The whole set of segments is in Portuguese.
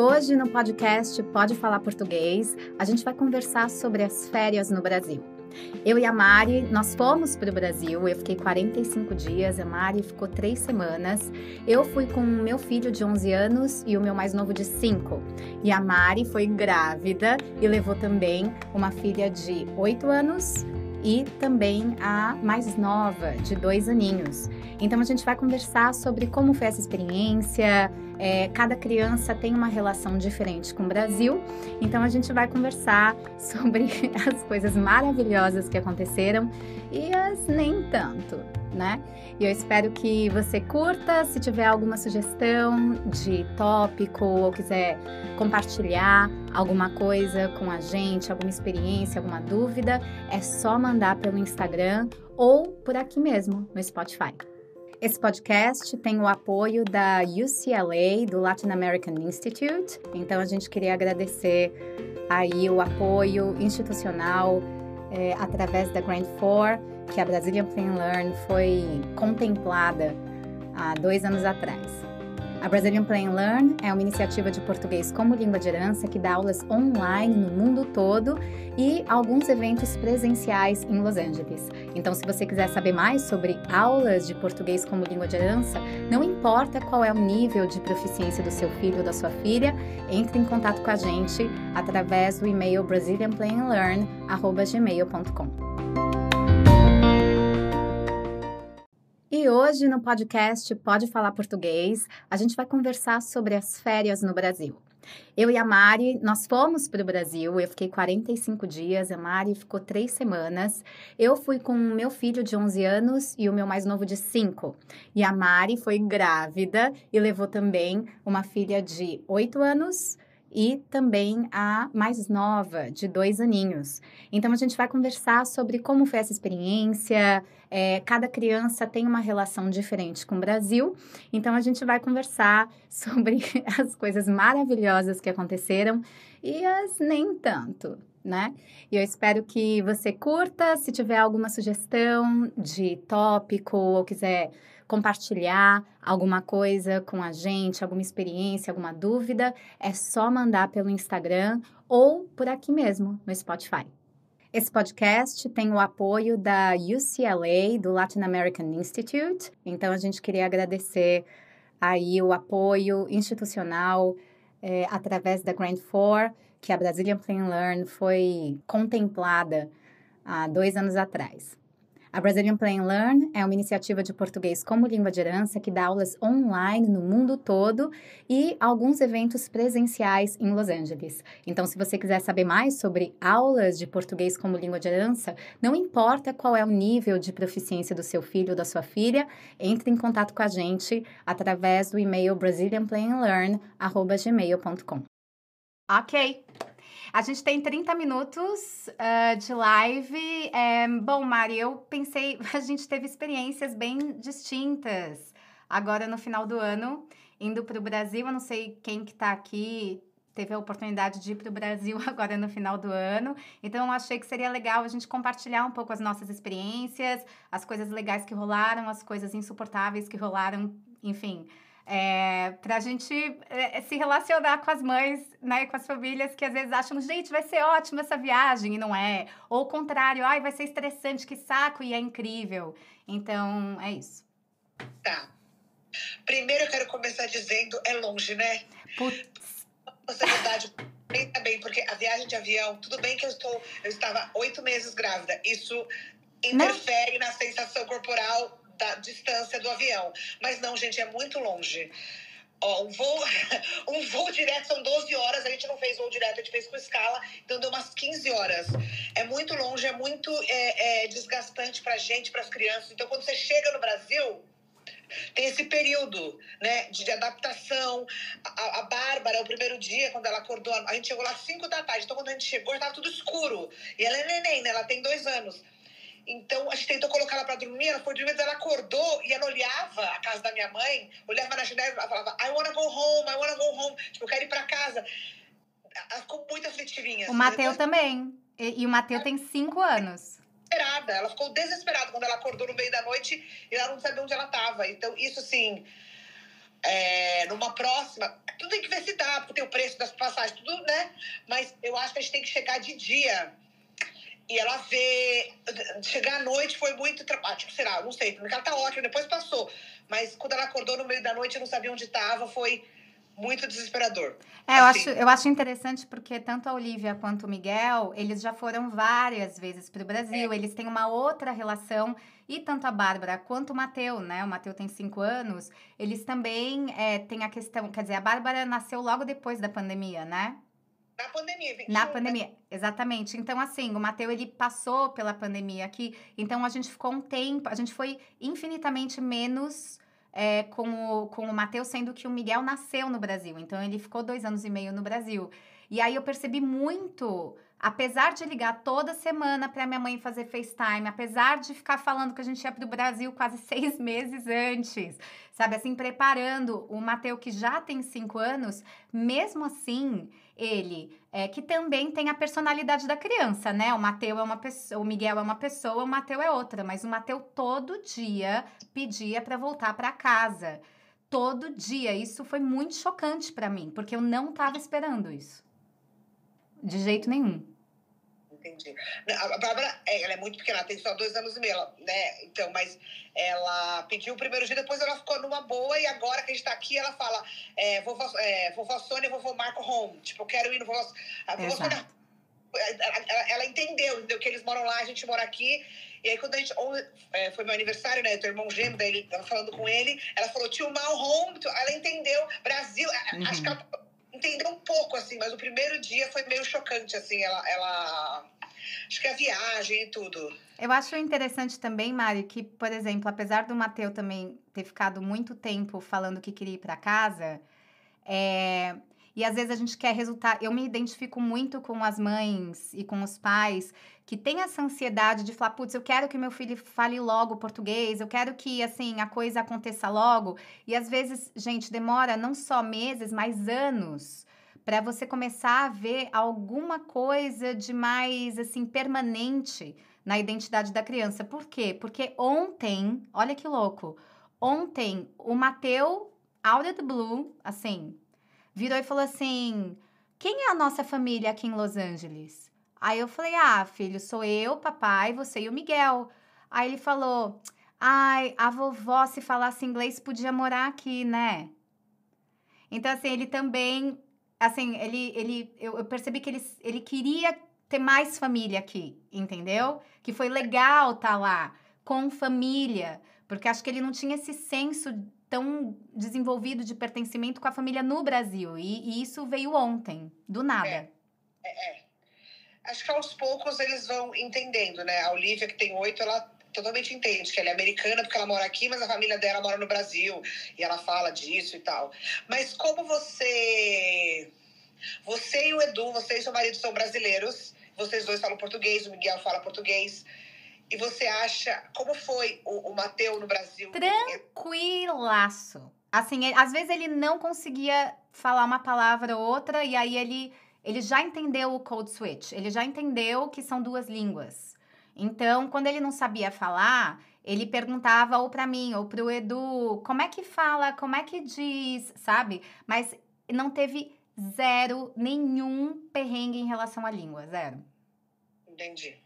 E hoje no podcast Pode Falar Português, a gente vai conversar sobre as férias no Brasil. Eu e a Mari, nós fomos para o Brasil, eu fiquei 45 dias, a Mari ficou 3 semanas. Eu fui com o meu filho de 11 anos e o meu mais novo de 5. E a Mari foi grávida e levou também uma filha de 8 anos e também a mais nova, de 2 aninhos. Então a gente vai conversar sobre como foi essa experiência. Cada criança tem uma relação diferente com o Brasil, então a gente vai conversar sobre as coisas maravilhosas que aconteceram e as nem tanto, né? E eu espero que você curta. Se tiver alguma sugestão de tópico ou quiser compartilhar alguma coisa com a gente, alguma experiência, alguma dúvida, é só mandar pelo Instagram ou por aqui mesmo, no Spotify. Esse podcast tem o apoio da UCLA, do Latin American Institute. Então, a gente queria agradecer aí o apoio institucional através da Grant For, que a Brazilian Play and Learn foi contemplada há 2 anos atrás. A Brazilian Play and Learn é uma iniciativa de português como língua de herança que dá aulas online no mundo todo e alguns eventos presenciais em Los Angeles. Então, se você quiser saber mais sobre aulas de português como língua de herança, não importa qual é o nível de proficiência do seu filho ou da sua filha, entre em contato com a gente através do e-mail brazilianplayandlearn@gmail.com. E hoje no podcast Pode Falar Português, a gente vai conversar sobre as férias no Brasil. Eu e a Mari, nós fomos para o Brasil, eu fiquei 45 dias, a Mari ficou 3 semanas. Eu fui com o meu filho de 11 anos e o meu mais novo de 5. E a Mari foi grávida e levou também uma filha de 8 anos e também a mais nova, de 2 aninhos. Então, a gente vai conversar sobre como foi essa experiência. Cada criança tem uma relação diferente com o Brasil. Então, a gente vai conversar sobre as coisas maravilhosas que aconteceram e as nem tanto, né? E eu espero que você curta. Se tiver alguma sugestão de tópico ou quiser compartilhar alguma coisa com a gente, alguma experiência, alguma dúvida, é só mandar pelo Instagram ou por aqui mesmo, no Spotify. Esse podcast tem o apoio da UCLA, do Latin American Institute. Então, a gente queria agradecer aí o apoio institucional através da Grant For, que a Brazilian Play and Learn foi contemplada há 2 anos atrás. A Brazilian Play and Learn é uma iniciativa de português como língua de herança que dá aulas online no mundo todo e alguns eventos presenciais em Los Angeles. Então, se você quiser saber mais sobre aulas de português como língua de herança, não importa qual é o nível de proficiência do seu filho ou da sua filha, entre em contato com a gente através do e-mail brazilianplayandlearn@gmail.com. Ok. A gente tem 30 minutos de live. Bom, Mari, eu pensei, a gente teve experiências bem distintas agora no final do ano, indo para o Brasil. Eu não sei quem que está aqui teve a oportunidade de ir para o Brasil agora no final do ano. Então, eu achei que seria legal a gente compartilhar um pouco as nossas experiências, as coisas legais que rolaram, as coisas insuportáveis que rolaram, enfim... pra gente se relacionar com as mães, né, com as famílias que às vezes acham, gente, vai ser ótimo essa viagem, e não é. Ou o contrário, ai, vai ser estressante, que saco, e é incrível. Então, é isso. Tá. Primeiro eu quero começar dizendo, é longe, né? Putz. Possibilidade, pensa bem, porque a viagem de avião, tudo bem que eu estava 8 meses grávida, isso interfere na sensação corporal da distância do avião. Mas não, gente, é muito longe. Ó, um voo direto são 12 horas, a gente não fez voo direto, a gente fez com escala, então deu umas 15 horas. É muito longe, é muito desgastante pra gente, pras crianças. Então, quando você chega no Brasil, tem esse período, né, de adaptação. A Bárbara, o primeiro dia, quando ela acordou, a gente chegou lá às 5 da tarde, então quando a gente chegou, estava tudo escuro. E ela é neném, né, ela tem 2 anos. Então, a gente tentou colocar ela pra dormir, ela foi dormir, ela acordou e ela olhava a casa da minha mãe, olhava na janela e falava, I wanna go home, tipo, eu quero ir pra casa. Ela ficou muito aflitivinha. O Mateu também, e o Mateu tem 5 anos. Ela ficou desesperada quando ela acordou no meio da noite e ela não sabia onde ela tava. Então, isso, assim, numa próxima, tudo tem que ver se dá, porque tem o preço das passagens, tudo, né? Mas eu acho que a gente tem que chegar de dia. E ela vê... Chegar à noite foi muito traumático, sei lá, não sei. Porque ela tá ótima, depois passou. Mas quando ela acordou no meio da noite, eu não sabia onde estava, foi muito desesperador. Assim. Eu acho interessante porque tanto a Olivia quanto o Miguel, eles já foram várias vezes para o Brasil, eles têm uma outra relação, e tanto a Bárbara quanto o Matteo, né? O Matteo tem 5 anos, eles também têm a questão, quer dizer, a Bárbara nasceu logo depois da pandemia, né? Na pandemia, 21. Na pandemia, exatamente. Então, assim, o Matteo, ele passou pela pandemia aqui, então a gente ficou um tempo, a gente foi infinitamente menos com o Matteo, sendo que o Miguel nasceu no Brasil, então ele ficou 2 anos e meio no Brasil. E aí eu percebi muito, apesar de ligar toda semana para minha mãe fazer FaceTime, apesar de ficar falando que a gente ia para o Brasil quase 6 meses antes, sabe, assim, preparando o Matteo, que já tem 5 anos, mesmo assim, ele, que também tem a personalidade da criança, né? O Matteo é uma pessoa, o Miguel é uma pessoa, o Matteo é outra, mas o Matteo todo dia pedia para voltar para casa. Todo dia. Isso foi muito chocante para mim, porque eu não estava esperando isso. De jeito nenhum. Entendi. A Bárbara, ela é muito pequena, ela tem só 2 anos e meio, né? Então, mas ela pediu o primeiro dia, depois ela ficou numa boa, e agora que a gente tá aqui, ela fala, vovó Sônia, vovô Marco home. Tipo, eu quero ir no vovó... A vovó Sônia, ela entendeu que eles moram lá, a gente mora aqui. E aí, quando a gente... foi meu aniversário, né? Teu irmão gêmeo, daí ele tava falando com ele, ela falou, tio Mal home. Ela entendeu. Brasil, acho que ela entendeu um pouco, assim, mas o primeiro dia foi meio chocante, assim, ela acho que a viagem e tudo. Eu acho interessante também, Mari, que, por exemplo, apesar do Matteo também ter ficado muito tempo falando que queria ir para casa, e às vezes a gente quer resultar. Eu me identifico muito com as mães e com os pais que têm essa ansiedade de falar, putz, eu quero que meu filho fale logo português, eu quero que, assim, a coisa aconteça logo. E às vezes, gente, demora não só meses, mas anos para você começar a ver alguma coisa de mais, assim, permanente na identidade da criança. Por quê? Porque ontem, olha que louco, ontem o Matteo, out of the blue, assim, virou e falou assim, quem é a nossa família aqui em Los Angeles? Aí eu falei, filho, sou eu, papai, você e o Miguel. Aí ele falou, ai, a vovó, se falasse inglês, podia morar aqui, né? Então, assim, ele também, assim, eu percebi que ele queria ter mais família aqui, entendeu? Que foi legal estar lá, com família, porque acho que ele não tinha esse senso tão desenvolvido de pertencimento com a família no Brasil, e isso veio ontem, do nada. Acho que aos poucos eles vão entendendo, né? A Olivia, que tem 8, ela totalmente entende que ela é americana porque ela mora aqui, mas a família dela mora no Brasil, e ela fala disso e tal. Mas como você e o Edu, você e seu marido são brasileiros, vocês dois falam português, o Miguel fala português, e você acha, como foi o Matteo no Brasil? Tranquilaço. Assim, às vezes ele não conseguia falar uma palavra ou outra, e aí ele já entendeu o code switch, ele já entendeu que são 2 línguas. Então, quando ele não sabia falar, ele perguntava ou para mim ou para o Edu, como é que fala, como é que diz, sabe? Mas não teve nenhum perrengue em relação à língua, zero. Entendi.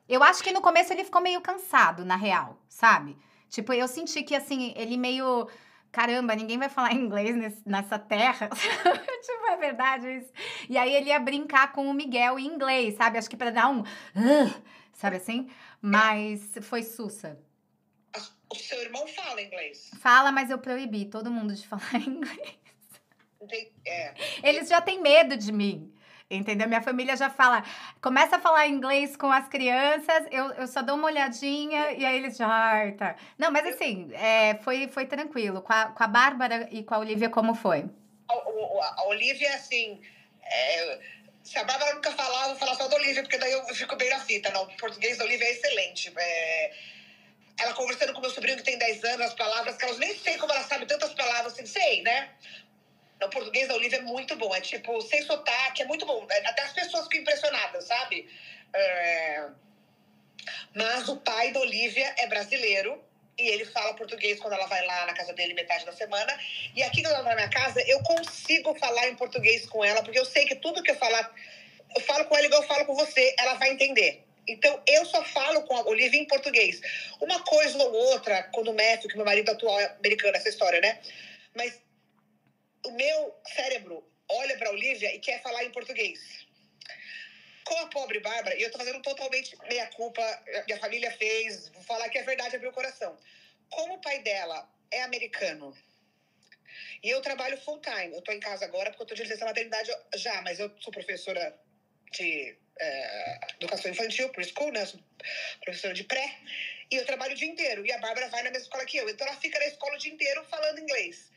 Eu acho que no começo ele ficou meio cansado, na real, sabe? Tipo, eu senti que, assim, ele meio... Caramba, ninguém vai falar inglês nessa terra. Tipo, é verdade isso. E aí ele ia brincar com o Miguel em inglês, sabe? Acho que pra dar um... sabe assim? Mas foi sussa. O seu irmão fala inglês? Fala, mas eu proibi todo mundo de falar inglês. É. Eles já têm medo de mim. Entendeu? Minha família já fala, começa a falar inglês com as crianças, eu só dou uma olhadinha e aí eles já, tá. Não, mas assim, foi tranquilo. Com a Bárbara e com a Olivia, como foi? A Olivia, assim, se a Bárbara nunca falar, eu vou falar só da Olivia, porque daí eu fico bem na fita. Não, o português da Olivia é excelente. Ela conversando com meu sobrinho que tem 10 anos, as palavras, que elas nem sei como ela sabe tantas palavras, assim, sei, né? O português da Olivia é muito bom, é tipo, sem sotaque, é muito bom. Até as pessoas ficam impressionadas, sabe? Mas o pai da Olivia é brasileiro, E ele fala português quando ela vai lá na casa dele metade da semana. E aqui, quando ela vai na minha casa, eu consigo falar em português com ela, porque eu sei que tudo que eu falar, eu falo com ela igual eu falo com você, ela vai entender. Então, eu só falo com a Olivia em português. Uma coisa ou outra, quando o Matthew, que meu marido atual é americano, essa história, né? Mas o meu cérebro olha pra Olivia e quer falar em português. Com a pobre Bárbara, e eu tô fazendo totalmente meia-culpa, minha família fez, vou falar que é verdade, abriu o coração. Como o pai dela é americano, e eu trabalho full time, eu tô em casa agora porque eu tô de licença maternidade já, mas eu sou professora de educação infantil, preschool, né? Eu sou professora de pré, e eu trabalho o dia inteiro, e a Bárbara vai na mesma escola que eu, então ela fica na escola o dia inteiro falando inglês.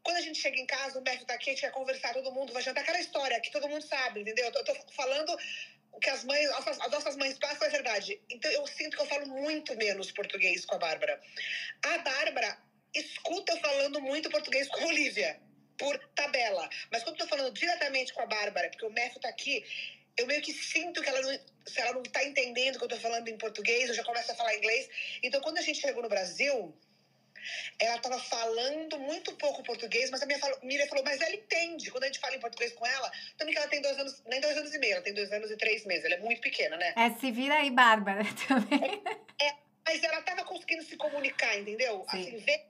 Quando a gente chega em casa, o Matthew tá aqui, a gente vai conversar, todo mundo vai jantar, aquela história que todo mundo sabe, entendeu? Eu tô falando o que as nossas mães passam é verdade. Então eu sinto que eu falo muito menos português com a Bárbara. A Bárbara escuta eu falando muito português com a Olivia, por tabela. Mas quando eu tô falando diretamente com a Bárbara, porque o Matthew tá aqui, eu meio que sinto que se ela não tá entendendo que eu tô falando em português, eu já começo a falar inglês. Então quando a gente chegou no Brasil, ela estava falando muito pouco português, mas a minha família falou, mas ela entende. Quando a gente fala em português com ela, também que ela tem 2 anos, nem 2 anos e meio, ela tem 2 anos e 3 meses, ela é muito pequena, né? Se vira aí, Bárbara, também. Mas ela estava conseguindo se comunicar, entendeu? Sim. Assim, ver,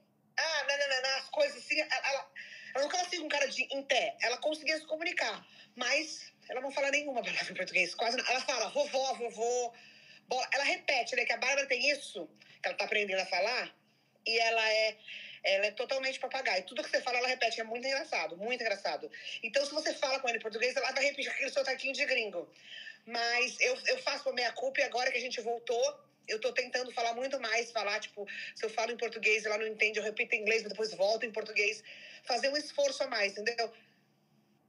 as coisas assim, ela não ficava assim com cara de em pé, ela conseguia se comunicar, mas ela não fala nenhuma palavra em português, quase não. Ela fala vovó, vovô, bola. Ela repete, né, que a Bárbara tem isso, que ela tá aprendendo a falar, e ela é totalmente papagaio. Tudo que você fala, ela repete. É muito engraçado, muito engraçado. Então, se você fala com ela em português, ela vai repetir aquele sotaquinho de gringo. Mas eu faço a minha culpa e agora que a gente voltou, eu tô tentando falar muito mais, tipo, se eu falo em português, ela não entende, eu repito em inglês, mas depois volto em português. Fazer um esforço a mais, entendeu?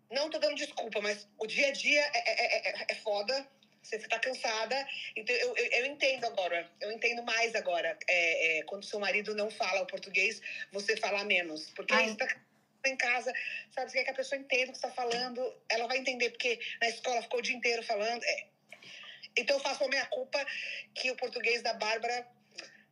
Não tô dando desculpa, mas o dia a dia é foda. Você tá cansada. Então, eu entendo agora. Eu entendo mais agora. Quando seu marido não fala o português, você fala menos. Porque aí você tá em casa, sabe? Você quer que a pessoa entenda o que você tá falando. Ela vai entender, porque na escola ficou o dia inteiro falando. Então, eu faço a minha culpa que o português da Bárbara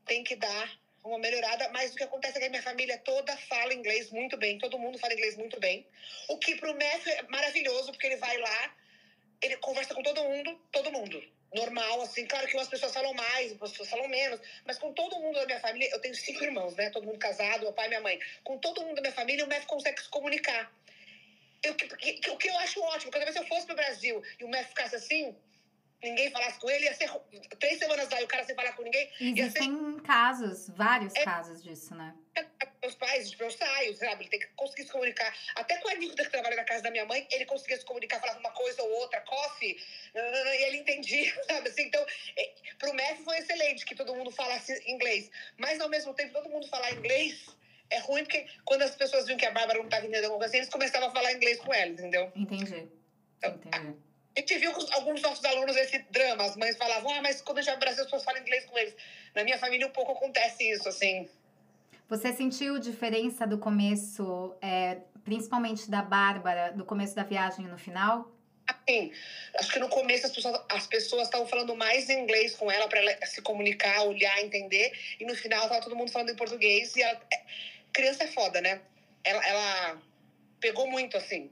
tem que dar uma melhorada, mas o que acontece é que a minha família toda fala inglês muito bem, todo mundo fala inglês muito bem, o que pro Matthew é maravilhoso, porque ele vai lá, ele conversa com todo mundo, normal, assim, claro que umas pessoas falam mais, outras pessoas falam menos, mas com todo mundo da minha família, eu tenho 5 irmãos, né, todo mundo casado, meu pai e minha mãe, com todo mundo da minha família, o Matthew consegue se comunicar. O que eu acho ótimo, cada vez que eu fosse pro Brasil e o Matthew ficasse assim, ninguém falasse com ele, ia ser 3 semanas lá e o cara sem falar com ninguém. Existem casos, vários casos disso, né? Meus pais, tipo, eu saio, sabe? Ele tem que conseguir se comunicar. Até com a Nilda, que trabalha na casa da minha mãe, ele conseguia se comunicar, falava uma coisa ou outra, coffee, e ele entendia, sabe? Assim, então, pro Matthew foi excelente que todo mundo falasse inglês. Mas, ao mesmo tempo, todo mundo falar inglês é ruim, porque quando as pessoas viam que a Bárbara não estava entendendo alguma coisa assim, eles começavam a falar inglês com ela, entendeu? Entendi. A gente viu alguns nossos alunos esse drama, as mães falavam, mas quando a gente vai pro Brasil, as pessoas falam inglês com eles. Na minha família, um pouco acontece isso, assim. Você sentiu diferença do começo, principalmente da Bárbara, do começo da viagem e no final? Sim, acho que no começo as pessoas estavam falando mais em inglês com ela, para ela se comunicar, olhar, entender. E no final tava todo mundo falando em português. E criança é foda, né? Ela pegou muito, assim.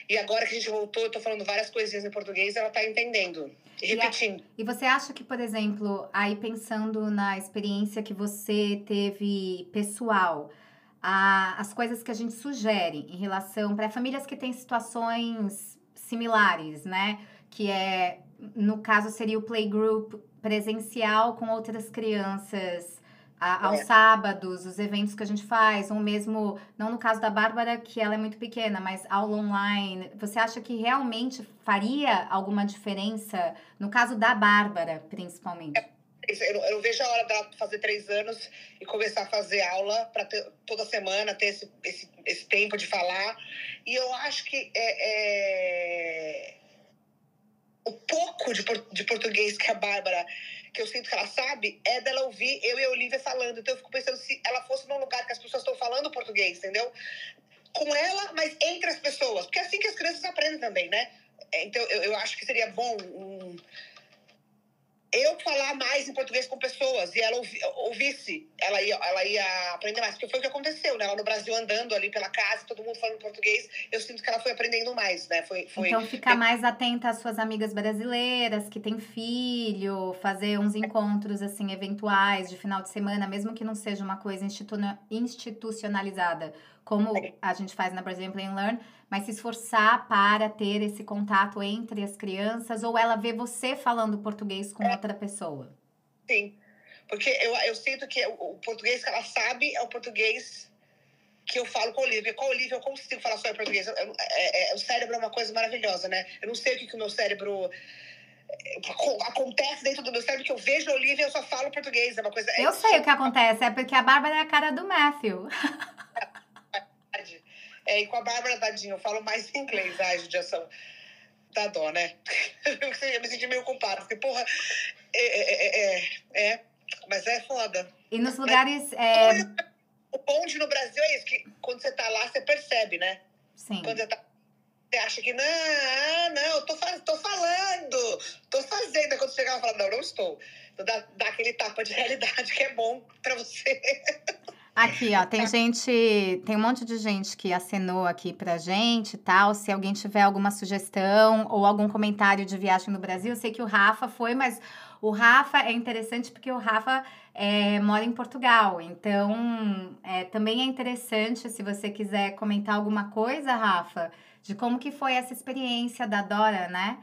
E agora que a gente voltou, eu tô falando várias coisinhas em português, ela tá entendendo e repetindo. E você acha que, por exemplo, aí pensando na experiência que você teve pessoal, as coisas que a gente sugere em relação para famílias que têm situações similares, né? Que no caso, seria o playgroup presencial com outras crianças aos sábados, os eventos que a gente faz, ou mesmo, não no caso da Bárbara, que ela é muito pequena, mas aula online. Você acha que realmente faria alguma diferença, no caso da Bárbara, principalmente? Eu não vejo a hora dela fazer 3 anos e começar a fazer aula para toda semana, ter esse tempo de falar. E eu acho que o pouco de português que a Bárbara, que eu sinto que ela sabe, é dela ouvir eu e a Olivia falando. Então eu fico pensando se ela fosse num lugar que as pessoas estão falando português, entendeu? Com ela, mas entre as pessoas. Porque é assim que as crianças aprendem também, né? Então eu acho que seria bom eu falar mais em português com pessoas e ela ouvisse, ela ia aprender mais. Porque foi o que aconteceu, né? Ela no Brasil andando ali pela casa, todo mundo falando português, eu sinto que ela foi aprendendo mais, né? Então, ficar mais atenta às suas amigas brasileiras que têm filho, fazer uns encontros, assim, eventuais de final de semana, mesmo que não seja uma coisa institucionalizada, como a gente faz na Brazilian Play and Learn, mas se esforçar para ter esse contato entre as crianças, ou ela vê você falando português com outra pessoa. Sim, porque eu sinto que o português que ela sabe é o português que eu falo com a Olivia. Com a Olivia eu consigo falar só em português. O cérebro é uma coisa maravilhosa, né? Eu não sei o que o meu cérebro... acontece dentro do meu cérebro, que eu vejo a Olivia e eu só falo português. É uma coisa... Eu sei o que acontece, é porque a Bárbara é a cara do Matthew. E com a Bárbara, tadinha, eu falo mais inglês. Ai, judiação. Dá dó, né? Eu me senti meio culpada, porque, porra... mas é foda. E nos lugares... O bonde no Brasil é isso, que quando você tá lá, você percebe, né? Sim. Quando você acha que, não, eu tô falando, tô fazendo. Aí quando chegar, ela fala, não estou. Então dá aquele tapa de realidade que é bom pra você. Aqui, ó, tem um monte de gente que acenou aqui pra gente e tal. Se alguém tiver alguma sugestão ou algum comentário de viagem no Brasil, eu sei que o Rafa foi, mas o Rafa é interessante porque o Rafa mora em Portugal. Então, também é interessante, se você quiser comentar alguma coisa, Rafa, de como que foi essa experiência da Dora, né?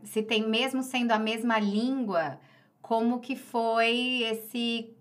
Se tem, mesmo sendo a mesma língua, como que foi esse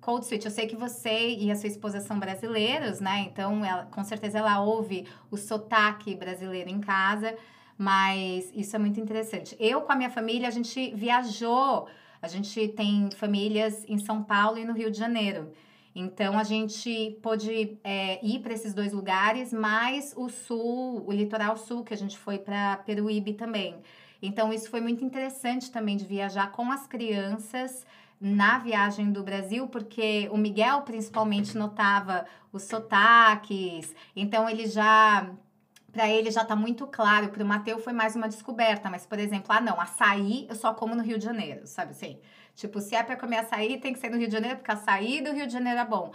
Code Switch? Eu sei que você e a sua esposa são brasileiros, né? Então, com certeza ela ouve o sotaque brasileiro em casa, mas isso é muito interessante. Eu, com a minha família, a gente viajou, a gente tem famílias em São Paulo e no Rio de Janeiro. Então, a gente pôde ir para esses dois lugares, mais o sul, o litoral sul, que a gente foi para Peruíbe também. Então, isso foi muito interessante também de viajar com as crianças na viagem do Brasil, porque o Miguel principalmente notava os sotaques, então para ele já tá muito claro. Para o Mateus foi mais uma descoberta, mas, por exemplo, não, açaí eu só como no Rio de Janeiro, sabe assim? Tipo, se é pra comer açaí, tem que ser no Rio de Janeiro, porque açaí do Rio de Janeiro é bom.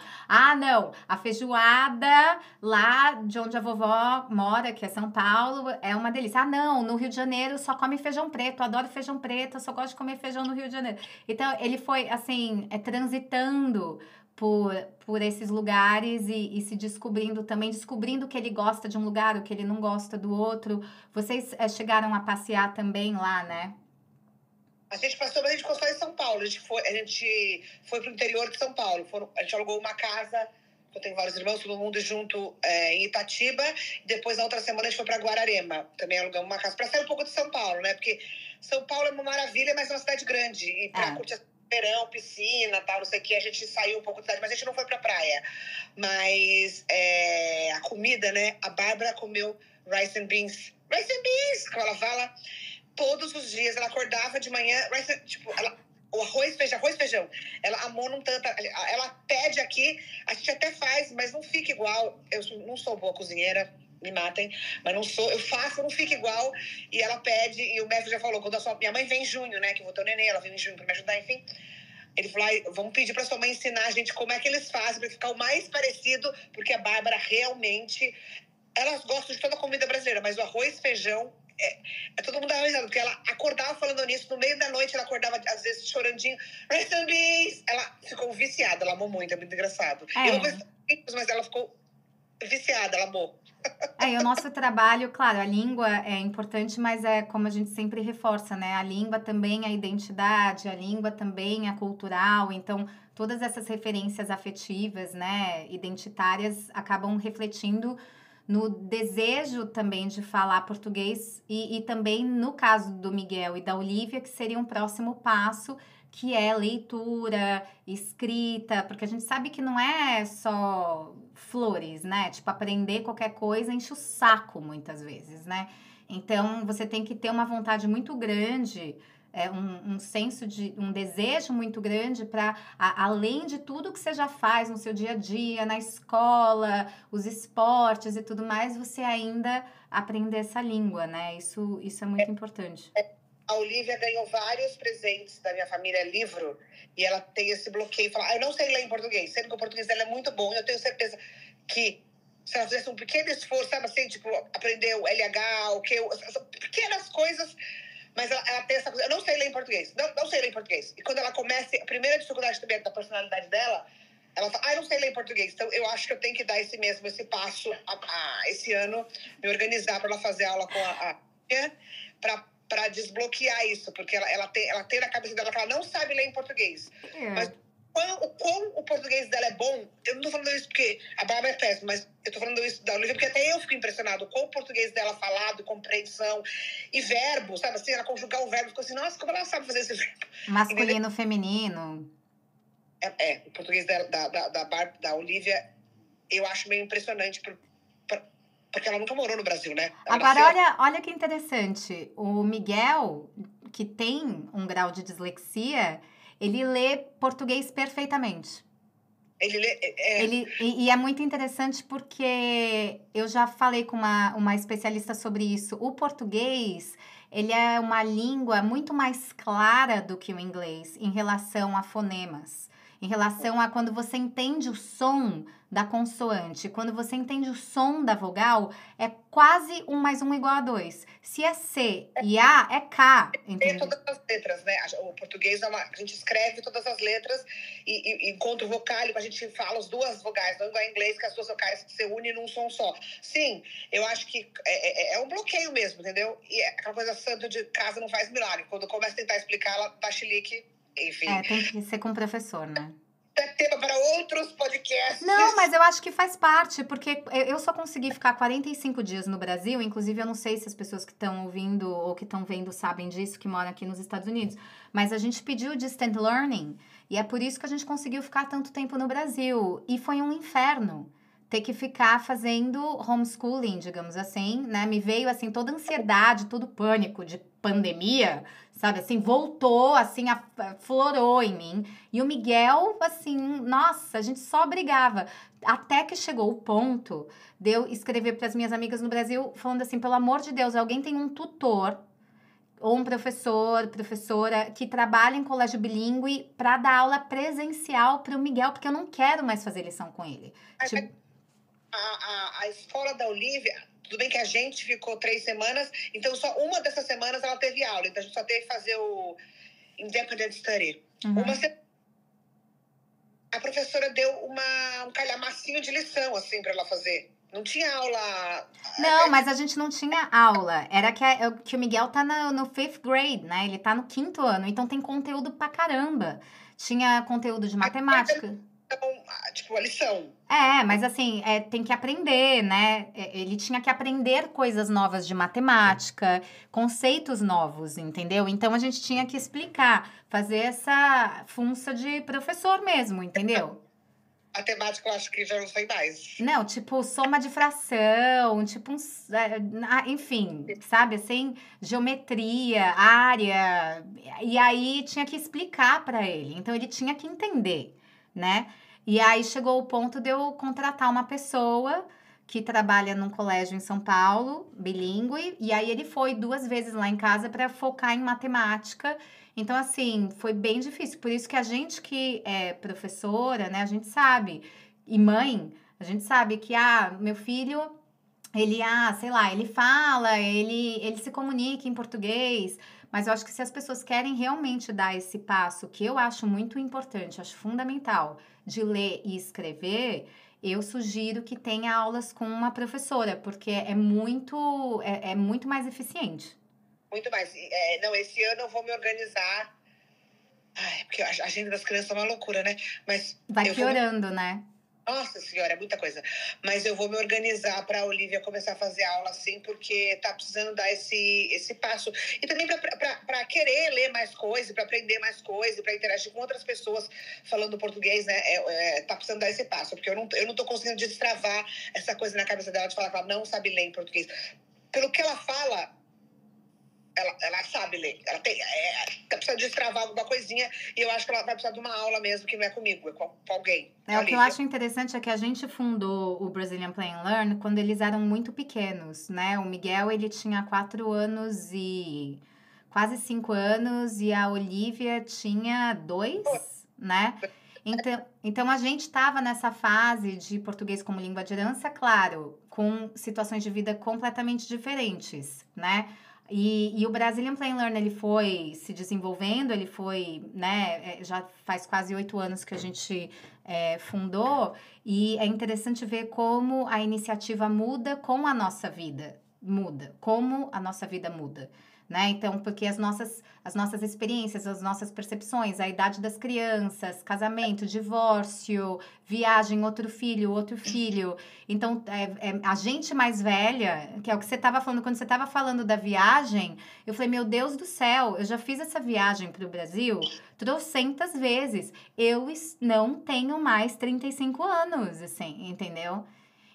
Não, a feijoada lá de onde a vovó mora, que é São Paulo, é uma delícia. Não, no Rio de Janeiro só come feijão preto, eu adoro feijão preto, eu só gosto de comer feijão no Rio de Janeiro. Então, ele foi, assim, transitando por esses lugares e se descobrindo também, descobrindo que ele gosta de um lugar, o que ele não gosta do outro. Vocês chegaram a passear também lá, né? A gente passou, mas a gente ficou só em São Paulo. A gente foi pro interior de São Paulo. A gente alugou uma casa, eu tenho vários irmãos, todo mundo junto em Itatiba. Depois, na outra semana, a gente foi pra Guararema. Também alugamos uma casa pra sair um pouco de São Paulo, né? Porque São Paulo é uma maravilha, mas é uma cidade grande. E pra curtir verão, piscina, tal, não sei o que, a gente saiu um pouco da cidade, mas a gente não foi pra praia. Mas a comida, né? A Bárbara comeu rice and beans. Rice and beans, como ela fala. Todos os dias, ela acordava de manhã, tipo, o arroz, feijão. Ela amou num tanto, ela pede aqui, a gente até faz, mas não fica igual. Eu não sou boa cozinheira, me matem, mas não sou, eu faço, não fica igual. E ela pede, e o médico já falou, quando minha mãe vem em junho, né, que eu vou ter o neném, ela vem em junho pra me ajudar, enfim. Ele falou, vamos pedir pra sua mãe ensinar a gente como é que eles fazem pra ficar o mais parecido, porque a Bárbara realmente, elas gostam de toda a comida brasileira, mas o arroz, feijão, todo mundo dava risada, porque ela acordava falando nisso, no meio da noite ela acordava, às vezes, chorandinho, ela ficou viciada, ela amou muito, é muito engraçado. Eu não conheço, mas ela ficou viciada, ela amou. E o nosso trabalho, claro, a língua é importante, mas é como a gente sempre reforça, né? A língua também é a identidade, a língua também é cultural, então todas essas referências afetivas, né, identitárias, acabam refletindo no desejo também de falar português e também no caso do Miguel e da Olivia, que seria um próximo passo, que é leitura, escrita, porque a gente sabe que não é só flores, né? Tipo, aprender qualquer coisa enche o saco muitas vezes, né? Então, você tem que ter uma vontade muito grande, um senso de, um desejo muito grande para, além de tudo que você já faz no seu dia a dia, na escola, os esportes e tudo mais, você ainda aprender essa língua, né? Isso é muito importante. a Olivia ganhou vários presentes da minha família, livro, e ela tem esse bloqueio, fala, eu não sei ler em português, sendo que o português dela é muito bom, e eu tenho certeza que se ela fizesse um pequeno esforço, sabe assim, tipo, aprender o LH, o que, essas pequenas coisas, mas ela tem essa coisa, eu não sei ler em português, não sei ler em português. E quando ela começa, a primeira dificuldade também da personalidade dela, ela fala, eu não sei ler em português. Então, eu acho que eu tenho que dar esse passo esse ano, me organizar para ela fazer aula com para desbloquear isso, porque ela tem na cabeça dela que ela não sabe ler em português. Mas o português dela é bom, eu não tô falando isso porque a Bárbara é péssima, mas eu tô falando isso da Olivia porque até eu fico impressionado com o português dela falado, compreensão e verbo, sabe assim, ela conjugar o verbo, ficou assim, nossa, como ela sabe fazer esse verbo. Masculino, entendeu? Feminino. O português da Olivia, eu acho meio impressionante, porque ela nunca morou no Brasil, né? Agora, olha que interessante. O Miguel, que tem um grau de dislexia, ele lê português perfeitamente. Ele lê... E é muito interessante porque eu já falei com uma especialista sobre isso. O português, ele é uma língua muito mais clara do que o inglês em relação a fonemas. Em relação a quando você entende o som da consoante, quando você entende o som da vogal, é quase 1 mais 1 igual a 2. Se é C e A, é K, entendeu? Tem todas as letras, né? O português, a gente escreve todas as letras e encontra o vocálico, a gente fala as duas vogais, não igual ao inglês, que as duas vogais se unem num som só. Sim, eu acho que é um bloqueio mesmo, entendeu? E é aquela coisa santa de casa não faz milagre. Quando começa a tentar explicar, ela dá chilique. Enfim. Tem que ser com o professor, né? É tema para outros podcasts. Não, mas eu acho que faz parte, porque eu só consegui ficar 45 dias no Brasil, inclusive eu não sei se as pessoas que estão ouvindo ou que estão vendo sabem disso, que moram aqui nos Estados Unidos, mas a gente pediu distant learning, e é por isso que a gente conseguiu ficar tanto tempo no Brasil, e foi um inferno ter que ficar fazendo homeschooling, digamos assim, né? Me veio, assim, toda ansiedade, todo pânico de pandemia, sabe? Assim, voltou, assim, aflorou em mim. E o Miguel, assim, nossa, a gente só brigava. Até que chegou o ponto de eu escrever para as minhas amigas no Brasil, falando assim, pelo amor de Deus, alguém tem um tutor ou um professor, professora que trabalha em colégio bilíngue para dar aula presencial para o Miguel, porque eu não quero mais fazer lição com ele. A escola da Olivia, tudo bem que a gente ficou 3 semanas, então só uma dessas semanas ela teve aula, então a gente só teve que fazer o Independent Study. Uma semana, a professora deu um calhamacinho de lição, assim, para ela fazer. Não tinha aula... Não, mas a gente não tinha aula. Era que o Miguel tá no 5th grade, né? Ele tá no 5º ano, então tem conteúdo pra caramba. Tinha conteúdo de matemática. Então, tipo, a lição. Mas assim, tem que aprender, né? Ele tinha que aprender coisas novas de matemática, conceitos novos, entendeu? Então, a gente tinha que explicar, fazer essa função de professor mesmo, entendeu? Matemática, eu acho que já não sei mais. Não, tipo, soma de fração, tipo, enfim, sabe, assim, geometria, área, e aí tinha que explicar para ele, então ele tinha que entender, né? E aí chegou o ponto de eu contratar uma pessoa que trabalha num colégio em São Paulo, bilíngue, e aí ele foi 2 vezes lá em casa para focar em matemática. Então, assim, foi bem difícil. Por isso que a gente que é professora, né, a gente sabe, e mãe, a gente sabe que, meu filho, ele, sei lá, ele fala, ele se comunica em português, mas eu acho que se as pessoas querem realmente dar esse passo, que eu acho muito importante, acho fundamental, de ler e escrever, eu sugiro que tenha aulas com uma professora, porque é muito mais eficiente. Muito mais. Não, esse ano eu vou me organizar. Porque a agenda das crianças é uma loucura, né? Mas vai piorando, né? Nossa senhora, é muita coisa. Mas eu vou me organizar para a Olivia começar a fazer aula, assim, porque tá precisando dar esse passo. E também para querer ler mais coisas, para aprender mais coisas, para interagir com outras pessoas falando português, né? Tá precisando dar esse passo, porque eu não tô conseguindo destravar essa coisa na cabeça dela de falar que ela não sabe ler em português. Pelo que ela fala, ela sabe ler. Ela precisa destravar alguma coisinha e eu acho que ela vai precisar de uma aula mesmo, que não é comigo, é com alguém. O que eu acho interessante é que a gente fundou o Brazilian Play and Learn quando eles eram muito pequenos, né? O Miguel, ele tinha 4 quase 5 anos e a Olivia tinha 2, né? Então a gente estava nessa fase de português como língua de herança, claro, com situações de vida completamente diferentes, né? E o Brazilian Plain Learn, ele foi se desenvolvendo, ele foi, né, já faz quase 8 anos que a gente fundou, e é interessante ver como a iniciativa muda com a nossa vida, como a nossa vida muda, né? Então, porque as nossas experiências, as nossas percepções, a idade das crianças, casamento, divórcio, viagem, outro filho. Então, a gente mais velha, que é o que você estava falando, quando você estava falando da viagem, eu falei, meu Deus do céu, eu já fiz essa viagem para o Brasil trocentas vezes. Eu não tenho mais 35 anos, assim, entendeu?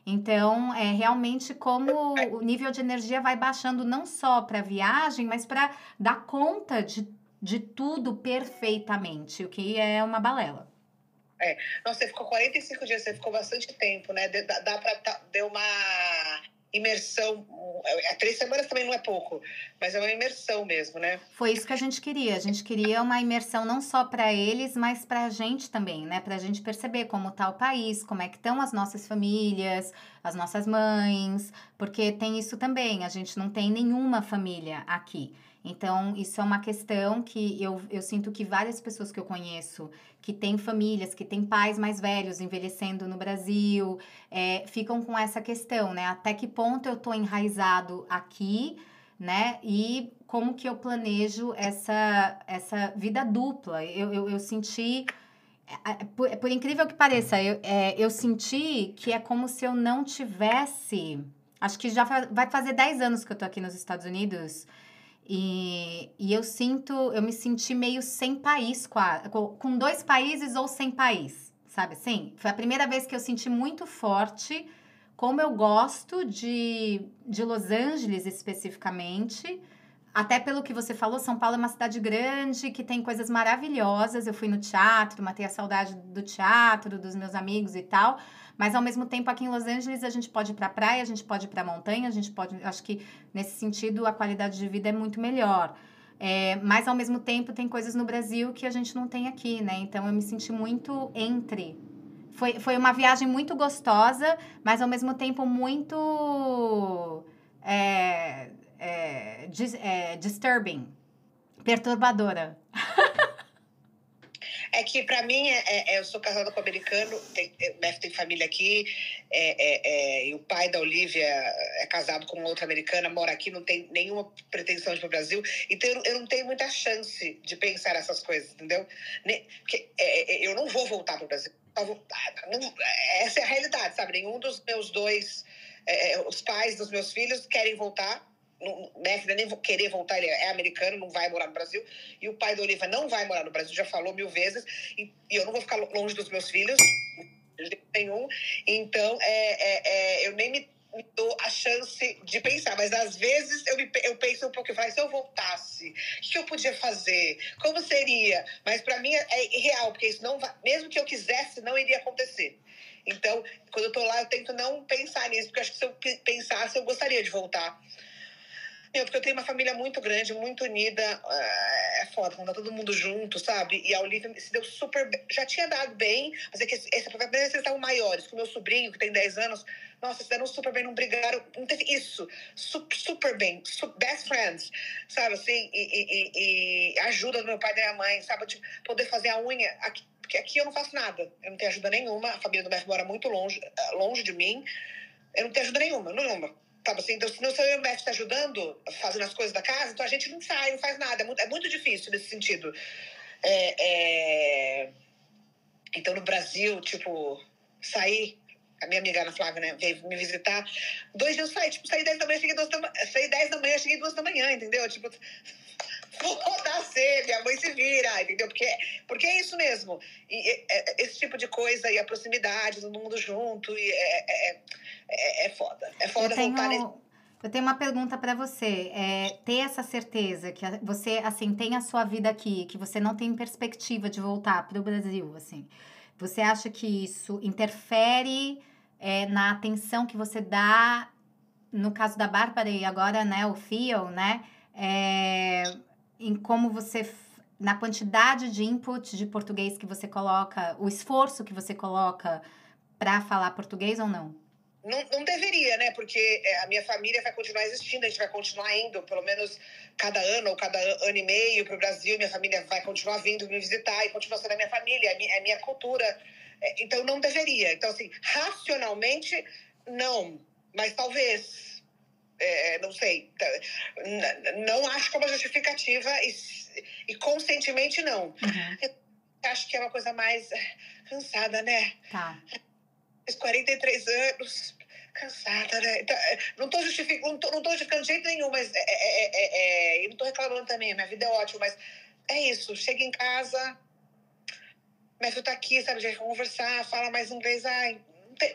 Então, é realmente como o nível de energia vai baixando não só para a viagem, mas para dar conta de tudo perfeitamente, o que é uma balela. Nossa, você ficou 45 dias, você ficou bastante tempo, né? Deu uma imersão. 3 semanas também não é pouco, mas é uma imersão mesmo, né? Foi isso que a gente queria. A gente queria uma imersão não só para eles, mas para a gente também, né? Para a gente perceber como está o país, como é que estão as nossas famílias, as nossas mães, porque tem isso também. A gente não tem nenhuma família aqui. Então, isso é uma questão que eu sinto que várias pessoas que eu conheço, que têm famílias, que têm pais mais velhos envelhecendo no Brasil, ficam com essa questão, né? Até que ponto eu tô enraizado aqui, né? E como que eu planejo essa vida dupla? Eu senti, por incrível que pareça, eu senti que é como se eu não tivesse. Acho que já vai fazer 10 anos que eu tô aqui nos Estados Unidos. E eu me senti meio sem país, com 2 países ou sem país, sabe assim? Foi a primeira vez que eu senti muito forte como eu gosto de Los Angeles especificamente. Até pelo que você falou, São Paulo é uma cidade grande que tem coisas maravilhosas. Eu fui no teatro, matei a saudade do teatro, dos meus amigos e tal. Mas ao mesmo tempo, aqui em Los Angeles, a gente pode ir pra praia, a gente pode ir pra montanha, a gente pode. Acho que nesse sentido a qualidade de vida é muito melhor. Mas ao mesmo tempo tem coisas no Brasil que a gente não tem aqui, né? Então eu me senti muito entre. Foi uma viagem muito gostosa, mas ao mesmo tempo muito disturbing, perturbadora. É que, pra mim, eu sou casada com um americano, o Neto tem família aqui, e o pai da Olivia é casado com uma outra americana, mora aqui, não tem nenhuma pretensão de ir pro Brasil. Então, eu não tenho muita chance de pensar essas coisas, entendeu? Porque eu não vou voltar pro Brasil. Essa é a realidade, sabe? Nenhum dos meus dois, os pais dos meus filhos querem voltar. Neto nem querer voltar, ele é americano, não vai morar no Brasil. E o pai da Olivia não vai morar no Brasil, já falou 1000 vezes. E eu não vou ficar longe dos meus filhos, de jeito nenhum. Então, eu nem me dou a chance de pensar. Mas, às vezes, eu penso um pouco e falo, se eu voltasse, o que eu podia fazer? Como seria? Mas, para mim, é irreal, porque isso não vai... Mesmo que eu quisesse, não iria acontecer. Então, quando eu tô lá, eu tento não pensar nisso, porque eu acho que se eu pensasse, eu gostaria de voltar. Porque eu tenho uma família muito grande, muito unida. É foda, quando tá todo mundo junto, sabe? E a Olivia se deu super bem. Já tinha dado bem, mas é que essa primeira vez eles estavam maiores. Com o meu sobrinho, que tem 10 anos, nossa, se deram super bem, não brigaram. Não teve isso. Super bem. Best friends, sabe? Assim, e ajuda do meu pai e da minha mãe, sabe? Tipo, poder fazer a unha. Porque aqui eu não faço nada. Eu não tenho ajuda nenhuma. A família do Mestre mora muito longe de mim. Eu não tenho ajuda nenhuma. Sabe assim? Então, se eu e o Mestre está ajudando, fazendo as coisas da casa, então a gente não sai, não faz nada. É muito difícil nesse sentido. Então, no Brasil, tipo, sair... A minha amiga Ana Flávia, né, veio me visitar. 2 dias eu saí, tipo, saí 10 da manhã, cheguei 2 da manhã. Saí 10 da manhã, cheguei 2 da manhã, entendeu? Tipo, vou rodar cedo, minha mãe se vira, entendeu? Porque é isso mesmo. E esse tipo de coisa, e a proximidade, todo mundo junto, e é foda. É foda voltar nesse... Eu tenho uma pergunta para você. Ter essa certeza que você, assim, tem a sua vida aqui, que você não tem perspectiva de voltar para o Brasil, assim. Você acha que isso interfere na atenção que você dá, no caso da Bárbara e agora, né, o Theo, né? em como você, na quantidade de input de português que você coloca, o esforço que você coloca para falar português ou não? Não deveria, né? Porque a minha família vai continuar existindo, a gente vai continuar indo, pelo menos cada ano ou cada ano e meio para o Brasil. Minha família vai continuar vindo me visitar e continua sendo a minha família, a minha cultura. Então, não deveria. Então, assim, racionalmente, não. Mas talvez, não sei. Não acho como justificativa e conscientemente, não. Uhum. Eu acho que é uma coisa mais cansada, né? Tá. 43 anos, cansada, né? Não tô justificando de jeito nenhum, mas eu não tô reclamando também, minha vida é ótima, mas é isso, chega em casa, meu filho tá aqui, sabe, a gente vai conversar, fala mais inglês,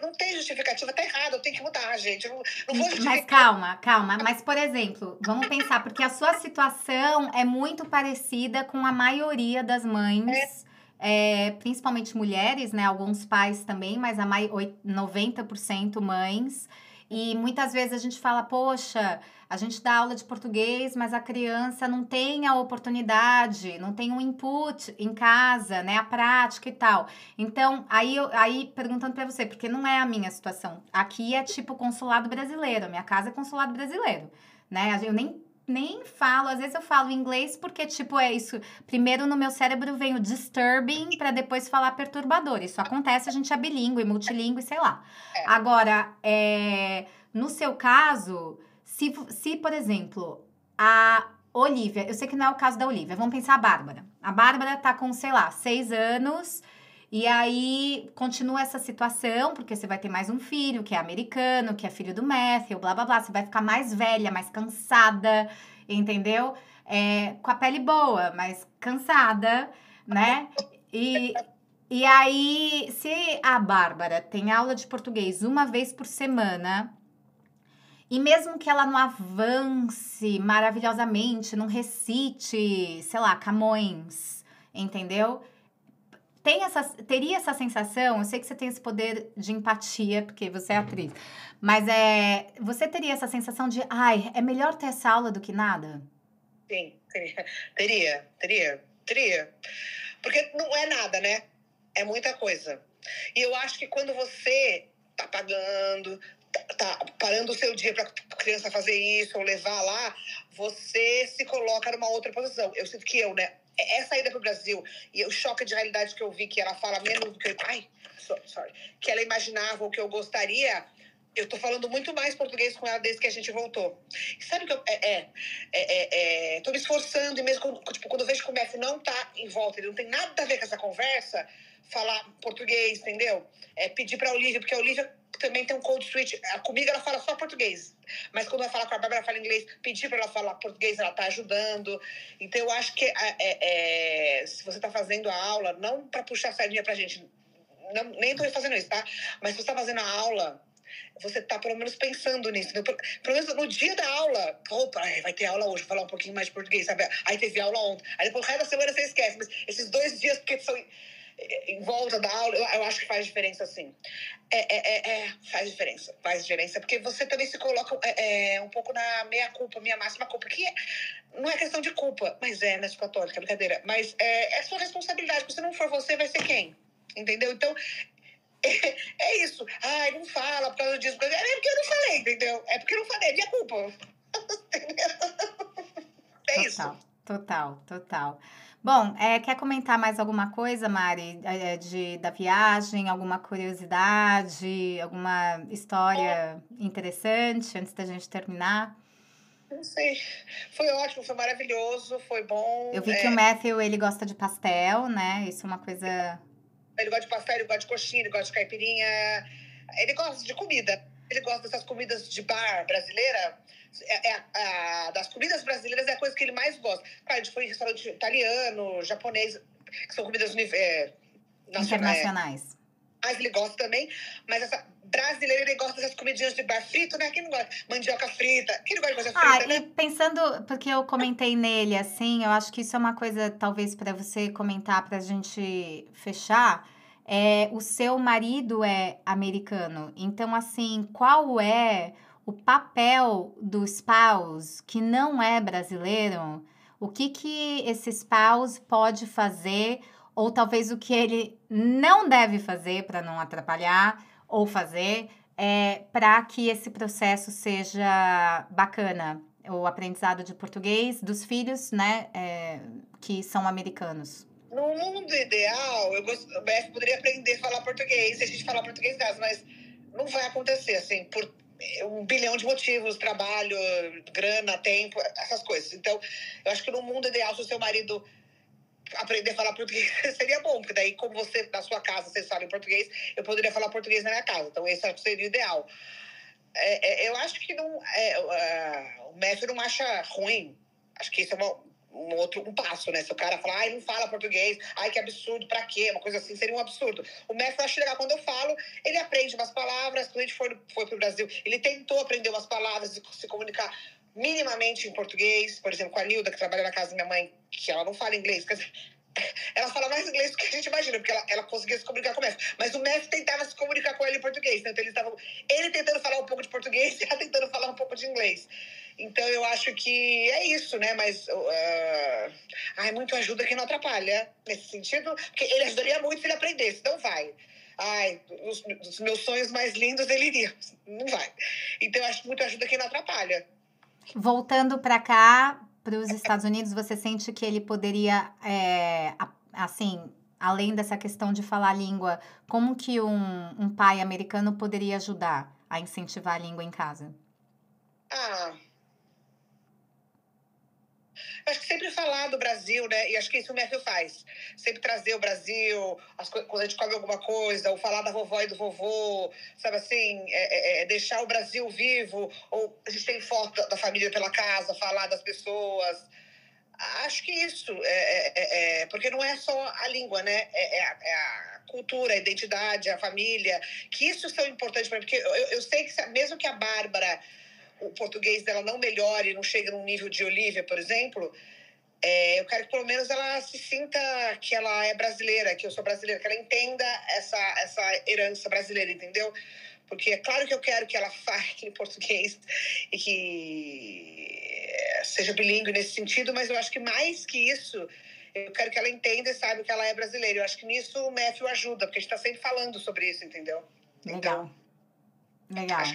não tem justificativa, tá errado, eu tenho que mudar, gente, não vou justificar. Mas calma, mas por exemplo, vamos pensar, porque a sua situação é muito parecida com a maioria das mães, principalmente mulheres, né? Alguns pais também, mas 90% mães. E muitas vezes a gente fala, poxa, a gente dá aula de português, mas a criança não tem a oportunidade, não tem um input em casa, né? A prática e tal. Então, aí perguntando pra você, porque não é a minha situação. Aqui é tipo consulado brasileiro, a minha casa é consulado brasileiro, né? Eu nem falo, às vezes eu falo inglês porque, tipo, é isso. Primeiro no meu cérebro vem o disturbing pra depois falar perturbador. Isso acontece, a gente é bilíngue, multilíngue, sei lá. Agora, no seu caso, se, por exemplo, a Olivia, eu sei que não é o caso da Olivia, vamos pensar a Bárbara. A Bárbara tá com, sei lá, 6 anos, e aí continua essa situação, porque você vai ter mais um filho, que é americano, que é filho do Matthew, blá, blá, blá. Você vai ficar mais velha, mais cansada, entendeu? Com a pele boa, mas cansada, né? E aí, se a Bárbara tem aula de português uma vez por semana, e mesmo que ela não avance maravilhosamente, não recite, sei lá, Camões, entendeu? Teria essa sensação, eu sei que você tem esse poder de empatia, porque você é atriz, mas você teria essa sensação de, ai, é melhor ter essa aula do que nada? Sim, teria. Porque não é nada, né? É muita coisa. E eu acho que quando você tá pagando, tá parando o seu dia para a criança fazer isso ou levar lá, você se coloca numa outra posição. Eu sinto que né? Essa ida pro Brasil e o choque de realidade que eu vi, que ela fala menos do que que ela imaginava ou que eu gostaria. Eu tô falando muito mais português com ela desde que a gente voltou. E sabe que eu tô me esforçando, e mesmo quando eu vejo que o Matthew não tá em volta, ele não tem nada a ver com essa conversa, falar português, entendeu? Pedir pra Olivia, porque a Olivia também tem um code switch. Comigo ela fala só português, mas quando ela fala com a Bárbara, ela fala inglês. Pedir pra ela falar português, ela tá ajudando. Então eu acho que se você tá fazendo a aula, não pra puxar a sardinha pra gente, não, nem tô fazendo isso, tá? Mas se você tá fazendo a aula, você tá pelo menos pensando nisso. Pelo menos no dia da aula, opa, vai ter aula hoje, vou falar um pouquinho mais de português, sabe? Aí teve aula ontem. Aí depois o resto da semana você esquece. Mas esses 2 dias, porque são em volta da aula, eu acho que faz diferença, sim. Faz diferença. Porque você também se coloca um pouco na meia-culpa, minha máxima culpa, que não é questão de culpa, mas né, sou católica, brincadeira. Mas é sua responsabilidade, porque se não for você, vai ser quem? Entendeu? Então, é isso. Ai, não fala por causa disso. É porque eu não falei, entendeu? É porque eu não falei, é minha culpa. Isso. Total. Bom, quer comentar mais alguma coisa, Mari, da viagem, alguma curiosidade, alguma história interessante antes da gente terminar? Não sei. Foi ótimo, foi maravilhoso, foi bom. Eu vi que o Matthew, ele gosta de pastel, né? Isso é uma coisa... Ele gosta de pastel, ele gosta de coxinha, ele gosta de caipirinha. Ele gosta de comida. Ele gosta dessas comidas de bar brasileira. Das comidas brasileiras é a coisa que ele mais gosta. Claro, a gente foi em restaurante italiano, japonês, que são comidas internacionais. Mas ele gosta também. Mas essa brasileira, ele gosta dessas comidinhas de bar frito, né? Quem não gosta? Mandioca frita. Quem não gosta de coisa frita, né? E pensando, porque eu comentei nele, assim, eu acho que isso é uma coisa, talvez, para você comentar, pra gente fechar. O seu marido é americano. Então, assim, qual é o papel do spouse que não é brasileiro? o que esse spouse pode fazer, ou talvez o que ele não deve fazer para não atrapalhar, ou fazer, para que esse processo seja bacana, o aprendizado de português dos filhos, né, que são americanos. No mundo ideal, o BF poderia aprender a falar português, se a gente falar português em casa, mas não vai acontecer, assim, por 1 bilhão de motivos, trabalho, grana, tempo, essas coisas. Então, eu acho que no mundo ideal, se o seu marido aprender a falar português seria bom, porque daí, como você, na sua casa, vocês falam português, eu poderia falar português na minha casa. Então, esse seria o ideal. Eu acho que não, o Matthew não acha ruim. Acho que isso é um passo, né? Se o cara falar, ai, não fala português, ai, que absurdo, pra quê? Uma coisa assim seria um absurdo. O Matthew acha legal. Quando eu falo, ele aprende umas palavras. Quando a gente foi pro Brasil, ele tentou aprender umas palavras e se comunicar minimamente em português. Por exemplo, com a Nilda, que trabalha na casa da minha mãe, que ela não fala inglês. Quer dizer, ela fala mais inglês do que a gente imagina, porque ela conseguia se comunicar com o Matthew. Mas o Matthew tentava se comunicar com ele em português. Né? Então, ele tentando falar um pouco de português e ela tentando falar um pouco de inglês. Então, eu acho que é isso, né? Mas muito ajuda quem não atrapalha, nesse sentido. Porque ele ajudaria muito se ele aprendesse. Não vai. Ai, os meus sonhos mais lindos, ele iria. Não vai. Então, eu acho muito ajuda quem não atrapalha. Voltando para cá, para os Estados Unidos, você sente que ele poderia, assim, além dessa questão de falar a língua, como que um pai americano poderia ajudar a incentivar a língua em casa? Acho que sempre falar do Brasil, né? E acho que isso o Matthew faz. Sempre trazer o Brasil, quando a gente come alguma coisa, ou falar da vovó e do vovô, sabe assim? Deixar o Brasil vivo, ou a gente tem foto da família pela casa, falar das pessoas. Acho que isso, porque não é só a língua, né? É a cultura, a identidade, a família, que isso são importantes para mim. Porque eu sei que mesmo que a Bárbara, o português dela não melhore, não chegue num nível de Olivia, por exemplo, eu quero que pelo menos ela se sinta que ela é brasileira, que eu sou brasileira, que ela entenda essa herança brasileira, entendeu? Porque é claro que eu quero que ela fale em português e que seja bilíngue nesse sentido, mas eu acho que mais que isso, eu quero que ela entenda e saiba que ela é brasileira. Eu acho que nisso o Matthew ajuda, porque a gente tá sempre falando sobre isso, entendeu? Legal. Legal.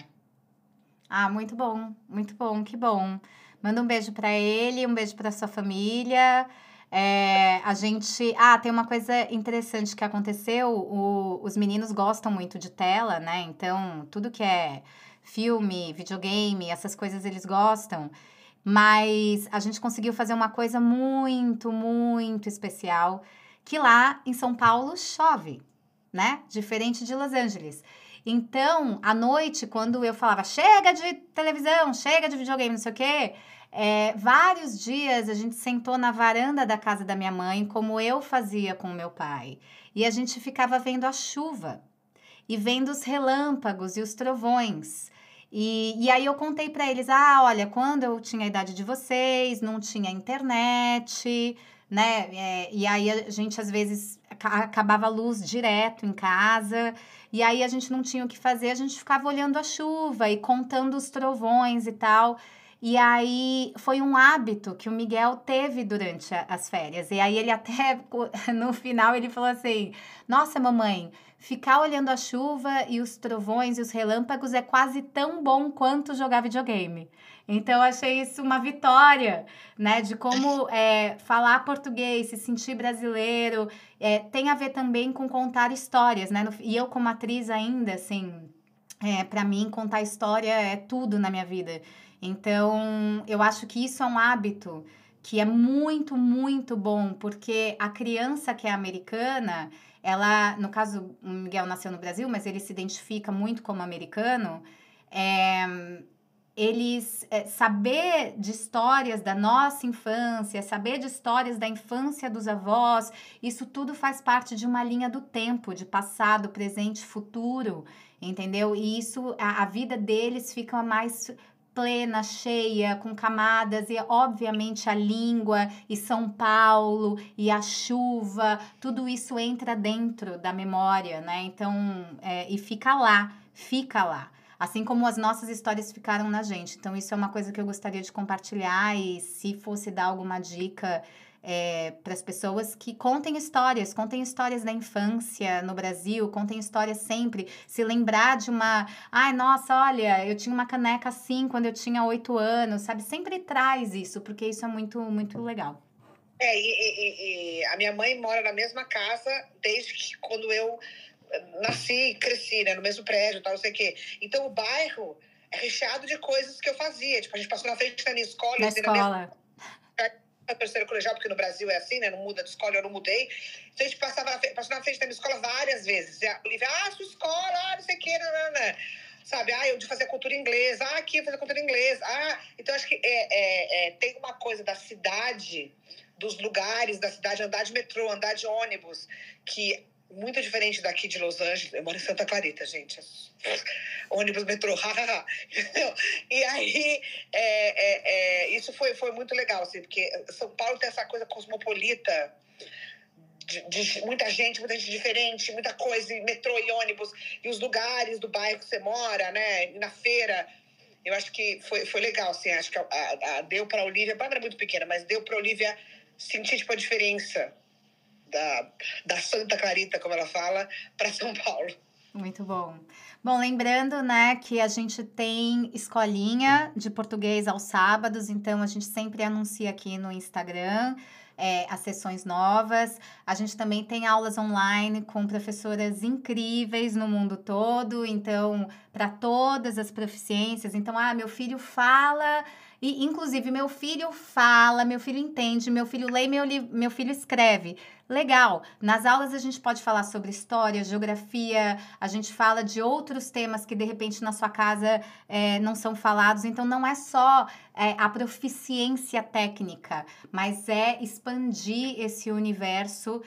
Muito bom, que bom. Manda um beijo para ele, um beijo para sua família. Tem uma coisa interessante que aconteceu, os meninos gostam muito de tela, né? Então, tudo que é filme, videogame, essas coisas eles gostam. Mas a gente conseguiu fazer uma coisa muito, muito especial, que lá em São Paulo chove, né? Diferente de Los Angeles. Então, à noite, quando eu falava, chega de televisão, chega de videogame, não sei o quê, vários dias a gente sentou na varanda da casa da minha mãe, como eu fazia com o meu pai. E a gente ficava vendo a chuva e vendo os relâmpagos e os trovões. E aí eu contei para eles, olha, quando eu tinha a idade de vocês, não tinha internet, né? E aí a gente, às vezes, acabava a luz direto em casa, e aí a gente não tinha o que fazer, a gente ficava olhando a chuva e contando os trovões e tal. E aí foi um hábito que o Miguel teve durante as férias. E aí ele até, no final, ele falou assim, nossa, mamãe, ficar olhando a chuva e os trovões e os relâmpagos é quase tão bom quanto jogar videogame. Então, eu achei isso uma vitória, né? De como falar português, se sentir brasileiro, tem a ver também com contar histórias, né? E eu, como atriz ainda, assim, para mim, contar história é tudo na minha vida. Então, eu acho que isso é um hábito que é muito, muito bom, porque a criança que é americana, ela, no caso, o Miguel nasceu no Brasil, mas ele se identifica muito como americano, saber de histórias da nossa infância, saber de histórias da infância dos avós, isso tudo faz parte de uma linha do tempo, de passado, presente, futuro, entendeu? E isso, a vida deles fica mais plena, cheia, com camadas, e obviamente a língua, e São Paulo, e a chuva, tudo isso entra dentro da memória, né? Então, e fica lá. assim como as nossas histórias ficaram na gente. Então, isso é uma coisa que eu gostaria de compartilhar e se fosse dar alguma dica para as pessoas que contem histórias da infância no Brasil, contem histórias sempre, se lembrar de uma, ai, nossa, olha, eu tinha uma caneca assim quando eu tinha 8 anos, sabe? Sempre traz isso, porque isso é muito, muito legal. E a minha mãe mora na mesma casa desde que quando eu nasci e cresci, né? No mesmo prédio, tal, não sei o quê. Então, o bairro é recheado de coisas que eu fazia. Tipo, a gente passou na frente da minha escola. Na escola. Terceiro colegial, porque no Brasil é assim, né? Não muda de escola, eu não mudei. Então, a gente passou na frente da minha escola várias vezes. E a Olivia, sua escola, não sei o quê, não. Sabe? Eu de fazer cultura inglesa. Aqui eu fazer cultura inglesa. Então, acho que tem uma coisa da cidade, dos lugares da cidade, andar de metrô, andar de ônibus, que muito diferente daqui de Los Angeles. Eu moro em Santa Clarita, gente. Ônibus, metrô, E aí, isso foi muito legal, assim, porque São Paulo tem essa coisa cosmopolita, de muita gente diferente, muita coisa, metrô e ônibus, e os lugares do bairro que você mora, né, na feira. Eu acho que foi legal, assim, acho que deu pra Olivia, a Bárbara é muito pequena, mas deu pra Olivia sentir, tipo, a diferença da Santa Clarita, como ela fala, para São Paulo. Muito bom. Bom, lembrando, né, que a gente tem escolinha de português aos sábados, então a gente sempre anuncia aqui no Instagram as sessões novas. A gente também tem aulas online com professoras incríveis no mundo todo, então, para todas as proficiências. Então, meu filho fala... E, inclusive, meu filho fala, meu filho entende, meu filho lê, meu filho escreve. Legal. Nas aulas a gente pode falar sobre história, geografia, a gente fala de outros temas que, de repente, na sua casa não são falados. Então, não é só a proficiência técnica, mas é expandir esse universo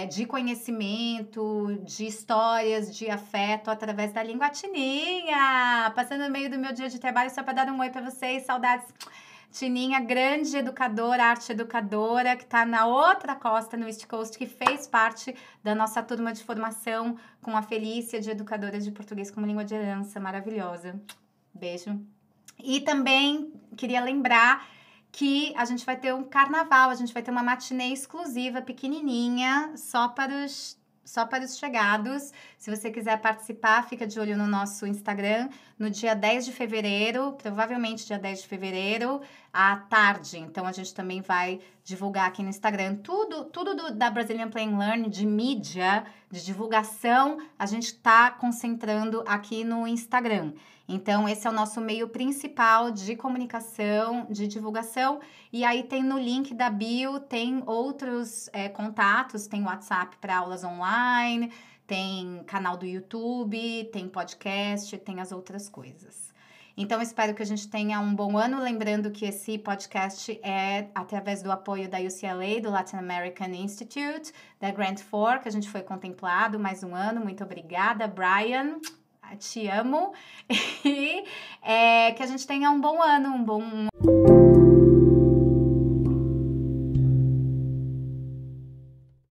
de conhecimento, de histórias, de afeto através da língua Tininha. Passando no meio do meu dia de trabalho só para dar um oi para vocês, saudades. Tininha, grande educadora, arte educadora, que está na outra costa, no East Coast, que fez parte da nossa turma de formação com a Felícia, de educadora de português como língua de herança, maravilhosa. Beijo. E também queria lembrar que a gente vai ter um carnaval, a gente vai ter uma matinê exclusiva, pequenininha, só para os chegados. Se você quiser participar, fica de olho no nosso Instagram, no dia 10 de fevereiro, provavelmente dia 10 de fevereiro, à tarde. Então, a gente também vai divulgar aqui no Instagram. Tudo da Brazilian Play and Learn, de mídia, de divulgação, a gente está concentrando aqui no Instagram. Então, esse é o nosso meio principal de comunicação, de divulgação. E aí tem no link da bio, tem outros contatos, tem WhatsApp para aulas online, tem canal do YouTube, tem podcast, tem as outras coisas. Então, espero que a gente tenha um bom ano. Lembrando que esse podcast é através do apoio da UCLA, do Latin American Institute, da Grant For, que a gente foi contemplado mais um ano. Muito obrigada, Brian. Te amo. E que a gente tenha um bom ano,